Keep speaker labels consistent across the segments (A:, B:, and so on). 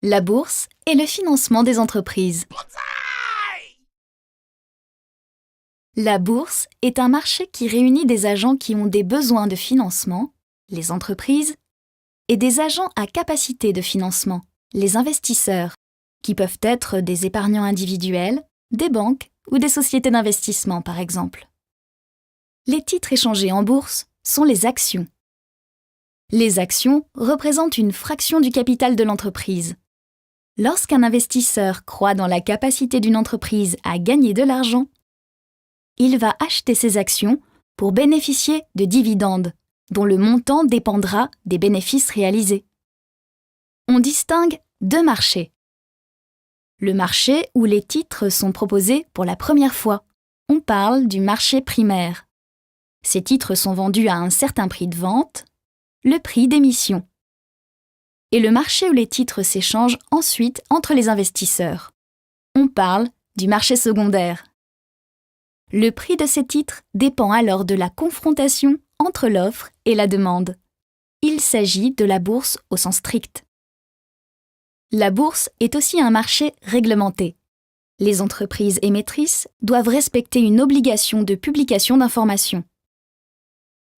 A: La bourse et le financement des entreprises. La bourse est un marché qui réunit des agents qui ont des besoins de financement, les entreprises, et des agents à capacité de financement, les investisseurs, qui peuvent être des épargnants individuels, des banques ou des sociétés d'investissement par exemple. Les titres échangés en bourse sont les actions. Les actions représentent une fraction du capital de l'entreprise. Lorsqu'un investisseur croit dans la capacité d'une entreprise à gagner de l'argent, il va acheter ses actions pour bénéficier de dividendes, dont le montant dépendra des bénéfices réalisés. On distingue deux marchés. Le marché où les titres sont proposés pour la première fois. On parle du marché primaire. Ces titres sont vendus à un certain prix de vente, le prix d'émission. Et le marché où les titres s'échangent ensuite entre les investisseurs. On parle du marché secondaire. Le prix de ces titres dépend alors de la confrontation entre l'offre et la demande. Il s'agit de la bourse au sens strict. La bourse est aussi un marché réglementé. Les entreprises émettrices doivent respecter une obligation de publication d'informations.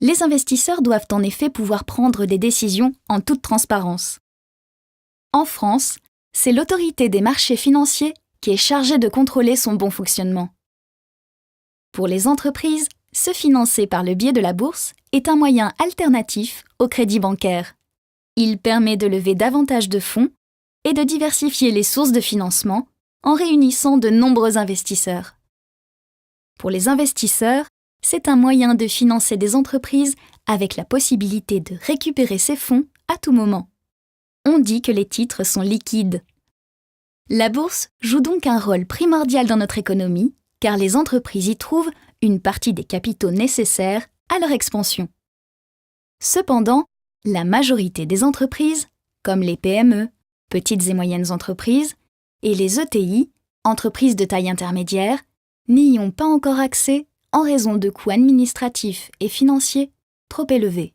A: Les investisseurs doivent en effet pouvoir prendre des décisions en toute transparence. En France, c'est l'autorité des marchés financiers qui est chargée de contrôler son bon fonctionnement. Pour les entreprises, se financer par le biais de la bourse est un moyen alternatif au crédit bancaire. Il permet de lever davantage de fonds et de diversifier les sources de financement en réunissant de nombreux investisseurs. Pour les investisseurs, c'est un moyen de financer des entreprises avec la possibilité de récupérer ces fonds à tout moment. On dit que les titres sont liquides. La bourse joue donc un rôle primordial dans notre économie, car les entreprises y trouvent une partie des capitaux nécessaires à leur expansion. Cependant, la majorité des entreprises, comme les PME, petites et moyennes entreprises, et les ETI, entreprises de taille intermédiaire, n'y ont pas encore accès en raison de coûts administratifs et financiers trop élevés.